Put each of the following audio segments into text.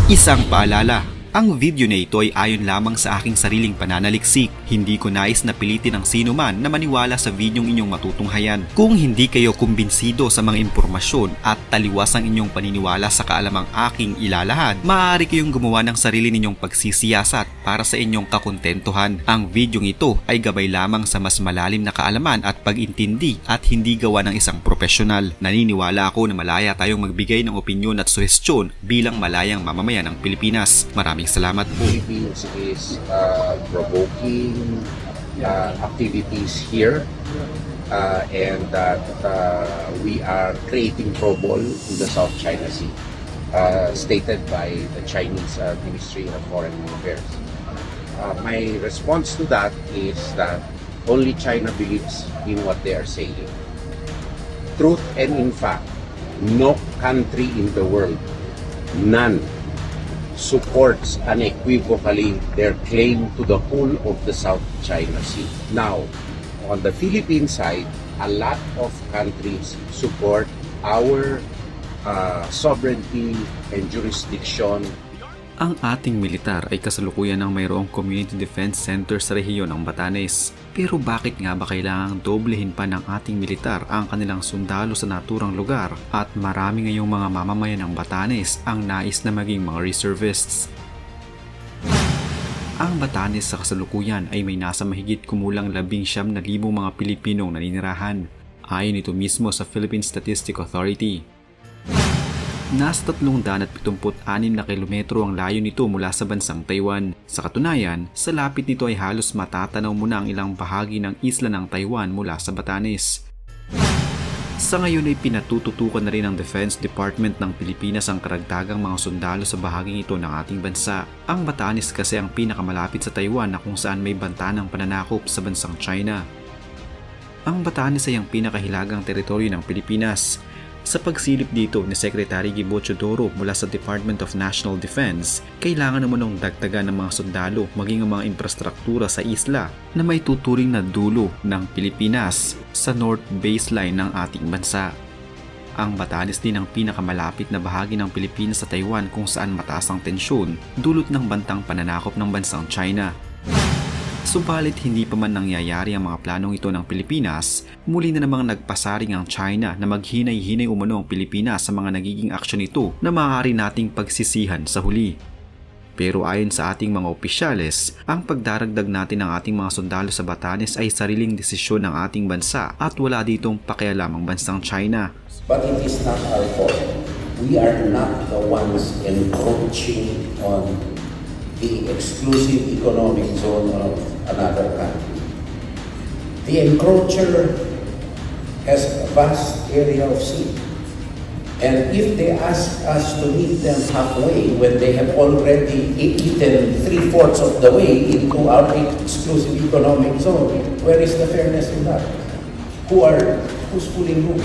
Isang paalala, ang video na ito ay ayon lamang sa aking sariling pananaliksik. Hindi ko nais na pilitin ang sino man na maniwala sa videong inyong matutunghayan. Kung hindi kayo kumbinsido sa mga impormasyon at taliwas ang inyong paniniwala sa kaalamang aking ilalahad, maaari kayong gumawa ng sarili ninyong pagsisiyasat para sa inyong kakontentuhan. Ang videong ito ay gabay lamang sa mas malalim na kaalaman at pag-intindi at hindi gawa ng isang profesional. Naniniwala ako na malaya tayong magbigay ng opinyon at suhestyon bilang malayang mamamayan ng Pilipinas. Maraming salamat po. Philippines is provoking activities here and that we are creating trouble in the South China Sea, stated by the Chinese Ministry of Foreign Affairs. My response to that is that only China believes in what they are saying. Truth and in fact, no country in the world, none, supports unequivocally their claim to the whole of the South China Sea. Now, on the Philippine side, a lot of countries support our sovereignty and jurisdiction. Ang ating militar ay kasalukuyan ng mayroong Community Defense Center sa rehiyon ng Batanes. Pero bakit nga ba kailangang doblehin pa ng ating militar ang kanilang sundalo sa naturang lugar at marami ngayong mga mamamayan ng Batanes ang nais na maging mga reservists? Ang Batanes sa kasalukuyan ay may nasa mahigit kumulang 19,000 mga Pilipinong naninirahan. Ayon ito mismo sa Philippine Statistics Authority. Nasa 376 na kilometro ang layo nito mula sa bansang Taiwan. Sa katunayan, sa lapit nito ay halos matatanaw mo na ang ilang bahagi ng isla ng Taiwan mula sa Batanes. Sa ngayon ay pinatututukan na rin ng Defense Department ng Pilipinas ang karagdagang mga sundalo sa bahaging ito ng ating bansa. Ang Batanes kasi ang pinakamalapit sa Taiwan na kung saan may banta ng pananakop sa bansang China. Ang Batanes ay ang pinakahilagang teritoryo ng Pilipinas. Sa pagsilip dito ni Secretary Gibo Chodoro mula sa Department of National Defense, kailangan naman ng dagdagan ng mga sundalo maging ang mga infrastruktura sa isla na may tuturing na dulo ng Pilipinas sa north baseline ng ating bansa. Ang Batanes din ang pinakamalapit na bahagi ng Pilipinas sa Taiwan kung saan mataas ang tensyon dulot ng bantang pananakop ng bansang China. Subalit hindi pa man nangyayari ang mga planong ito ng Pilipinas, muli na namang nagpasaring ang China na maghinay-hinay umano ang Pilipinas sa mga nagiging aksyon nito na maaari nating pagsisihan sa huli. Pero ayon sa ating mga opisyales, ang pagdaragdag natin ng ating mga sundalo sa Batanes ay sariling desisyon ng ating bansa at wala ditong pakialam ang bansang China. But it is not our fault. We are not the ones encroaching on the exclusive economic zone of another country. The encroacher has a vast area of sea. And if they ask us to meet them halfway when they have already eaten 3/4 of the way into our exclusive economic zone, where is the fairness in that? Who's fooling who?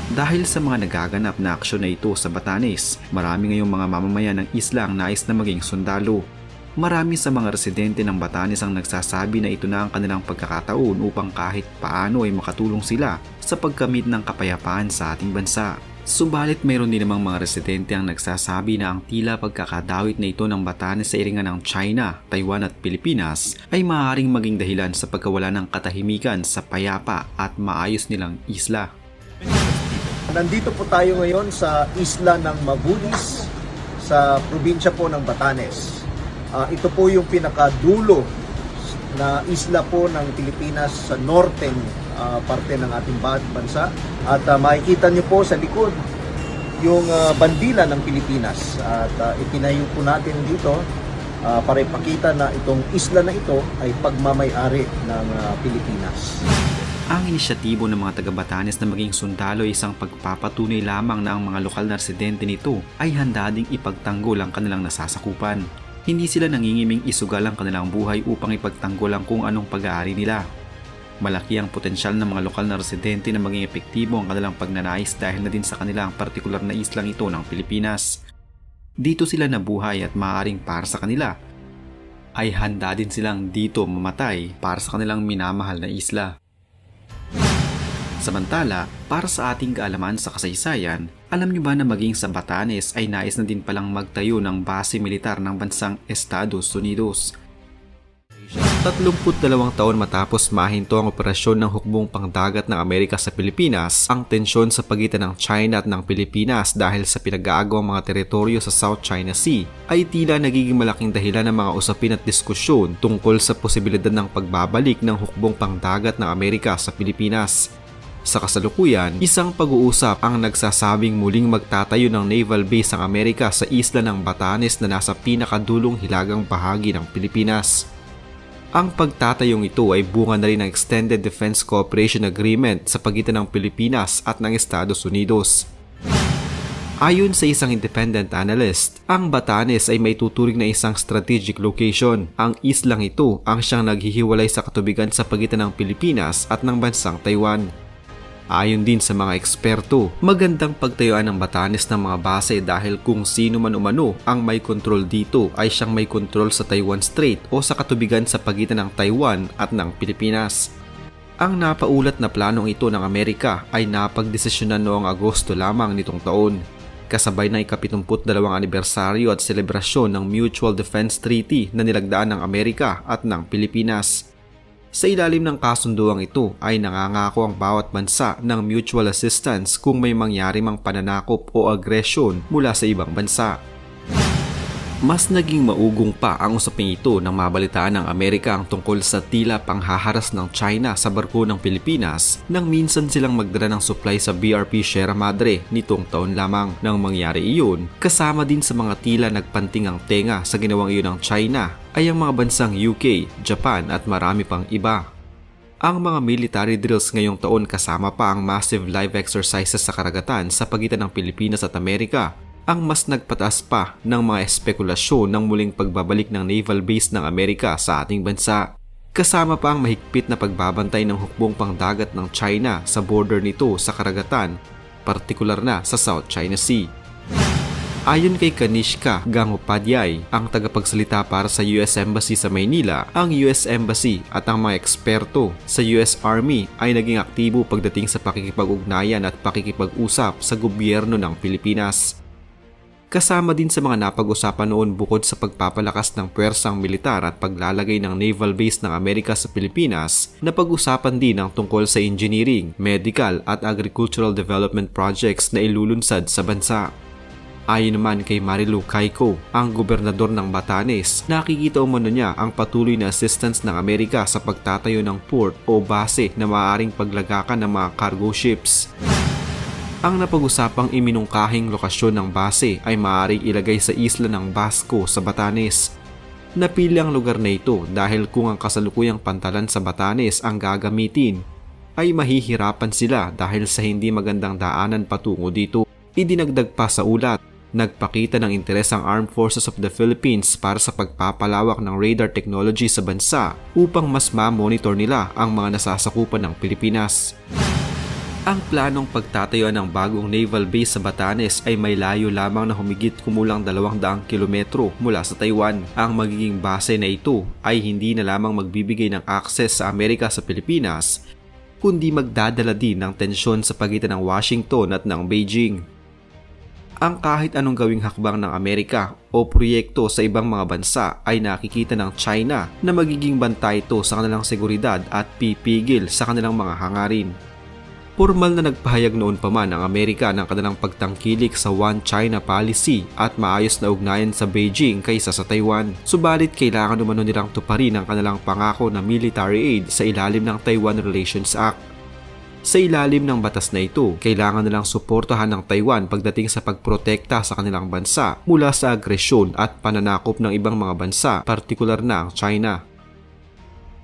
Dahil sa mga nagaganap na aksyon na ito sa Batanes, marami ngayong mga mamamayan ng isla ang nais na maging sundalo. Marami sa mga residente ng Batanes ang nagsasabi na ito na ang kanilang pagkakataon upang kahit paano ay makatulong sila sa pagkamit ng kapayapaan sa ating bansa. Subalit mayroon din namang mga residente ang nagsasabi na ang tila pagkakadawit na ito ng Batanes sa iringan ng China, Taiwan at Pilipinas ay maaaring maging dahilan sa pagkawala ng katahimikan sa payapa at maayos nilang isla. Nandito po tayo ngayon sa isla ng Mabunis sa probinsya po ng Batanes. Ito po yung pinakadulo na isla po ng Pilipinas sa norteng parte ng ating bansa. At makikita nyo po sa likod yung bandila ng Pilipinas. At itinayo po natin dito para ipakita na itong isla na ito ay pagmamay-ari ng Pilipinas. Ang inisyatibo ng mga taga-Batanes na maging sundalo ay isang pagpapatunay lamang na ang mga lokal na residente nito ay handa ding ipagtanggol ang kanilang nasasakupan. Hindi sila nangingiming isugal ang kanilang buhay upang ipagtanggol ang kung anong pag-aari nila. Malaki ang potensyal ng mga lokal na residente na maging epektibo ang kanilang pagnanais dahil na din sa kanilang partikular na islang ito ng Pilipinas. Dito sila nabuhay at maaaring para sa kanila ay handa din silang dito mamatay para sa kanilang minamahal na isla. Samantala, para sa ating kaalaman sa kasaysayan, Alam niyo ba na maging sa Batanes ay nais na din palang magtayo ng base militar ng bansang Estados Unidos? 32 taon matapos mahinto ang operasyon ng hukbong pangdagat ng Amerika sa Pilipinas, ang tensyon sa pagitan ng China at ng Pilipinas dahil sa pinag-aagawang mga teritoryo sa South China Sea ay tila nagiging malaking dahilan ng mga usapin at diskusyon tungkol sa posibilidad ng pagbabalik ng hukbong pangdagat ng Amerika sa Pilipinas. Sa kasalukuyan, isang pag-uusap ang nagsasabing muling magtatayo ng naval base ang Amerika sa isla ng Batanes na nasa pinakadulong hilagang bahagi ng Pilipinas. Ang pagtatayong ito ay bunga na rin ng Extended Defense Cooperation Agreement sa pagitan ng Pilipinas at ng Estados Unidos. Ayon sa isang independent analyst, ang Batanes ay may tuturing na isang strategic location. Ang islang ito ang siyang naghihiwalay sa katubigan sa pagitan ng Pilipinas at ng bansang Taiwan. Ayon din sa mga eksperto, magandang pagtayuan ng Batanes ng mga base dahil kung sino man umano ang may kontrol dito ay siyang may kontrol sa Taiwan Strait o sa katubigan sa pagitan ng Taiwan at ng Pilipinas. Ang napaulat na planong ito ng Amerika ay napagdesisyonan noong Agosto lamang nitong taon, kasabay ng ika-72 anibersaryo at selebrasyon ng Mutual Defense Treaty na nilagdaan ng Amerika at ng Pilipinas. Sa ilalim ng kasunduang ito ay nangangako ang bawat bansa ng mutual assistance kung may mangyari mang pananakop o agresyon mula sa ibang bansa. Mas naging maugong pa ang usaping ito nang mabalitaan ng Amerika ang tungkol sa tila panghaharas ng China sa barko ng Pilipinas nang minsan silang magdala ng supply sa BRP Sierra Madre nitong taon lamang. Nang mangyari iyon, kasama din sa mga tila nagpanting ang tenga sa ginawang iyon ng China ay ang mga bansang UK, Japan at marami pang iba. Ang mga military drills ngayong taon kasama pa ang massive live exercises sa karagatan sa pagitan ng Pilipinas at Amerika ang mas nagpataas pa ng mga espekulasyon ng muling pagbabalik ng naval base ng Amerika sa ating bansa. Kasama pa ang mahigpit na pagbabantay ng hukbong pangdagat ng China sa border nito sa karagatan, partikular na sa South China Sea. Ayon kay Kanishka Gangopadhyay, ang tagapagsalita para sa US Embassy sa Maynila, ang US Embassy at ang mga eksperto sa US Army ay naging aktibo pagdating sa pakikipag-ugnayan at pakikipag-usap sa gobyerno ng Pilipinas. Kasama din sa mga napag-usapan noon bukod sa pagpapalakas ng puwersang militar at paglalagay ng naval base ng Amerika sa Pilipinas, napag-usapan din ang tungkol sa engineering, medical at agricultural development projects na ilulunsad sa bansa. Ayon naman kay Marilu Caico, ang gobernador ng Batanes, nakikita umano niya ang patuloy na assistance ng Amerika sa pagtatayo ng port o base na maaaring paglagakan ng mga cargo ships. Ang napag-usapang iminungkahing lokasyon ng base ay maaaring ilagay sa isla ng Basco sa Batanes. Napili ang lugar na ito dahil kung ang kasalukuyang pantalan sa Batanes ang gagamitin, ay mahihirapan sila dahil sa hindi magandang daanan patungo dito. Idinagdag pa sa ulat, nagpakita ng interes ang Armed Forces of the Philippines para sa pagpapalawak ng radar technology sa bansa upang mas ma-monitor nila ang mga nasasakupan ng Pilipinas. Ang planong pagtatayuan ng bagong naval base sa Batanes ay may layo lamang na humigit kumulang 200 kilometro mula sa Taiwan. Ang magiging base na ito ay hindi na lamang magbibigay ng access sa Amerika sa Pilipinas, kundi magdadala din ng tensyon sa pagitan ng Washington at ng Beijing. Ang kahit anong gawing hakbang ng Amerika o proyekto sa ibang mga bansa ay nakikita ng China na magiging bantay ito sa kanilang seguridad at pipigil sa kanilang mga hangarin. Formal na nagpahayag noon pa man ang Amerika ng kanilang pagtangkilik sa One China policy at maayos na ugnayan sa Beijing kaysa sa Taiwan. Subalit kailangan umano nilang tuparin ang kanilang pangako na military aid sa ilalim ng Taiwan Relations Act. Sa ilalim ng batas na ito, kailangan nilang suportahan ng Taiwan pagdating sa pagprotekta sa kanilang bansa mula sa agresyon at pananakop ng ibang mga bansa, partikular na ang China.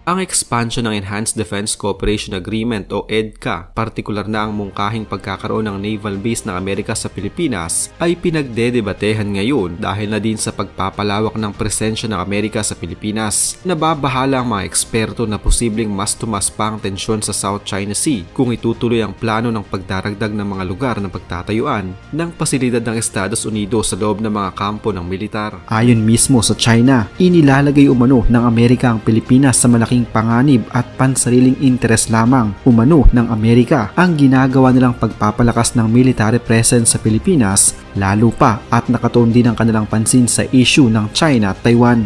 Ang expansion ng Enhanced Defense Cooperation Agreement o EDCA, partikular na ang mungkahing pagkakaroon ng naval base ng Amerika sa Pilipinas, ay pinagdedebatehan ngayon dahil na din sa pagpapalawak ng presensya ng Amerika sa Pilipinas. Nababahala ang mga eksperto na posibleng mas tumas pa ang tensyon sa South China Sea kung itutuloy ang plano ng pagdaragdag ng mga lugar ng pagtatayuan ng pasilidad ng Estados Unidos sa loob ng mga kampo ng militar. Ayon mismo sa China, inilalagay umano ng Amerika ang Pilipinas sa malaking malaking panganib at pansariling interes lamang umano ng Amerika ang ginagawa nilang pagpapalakas ng military presence sa Pilipinas, lalo pa at nakatuon din ang kanilang pansin sa issue ng China at Taiwan.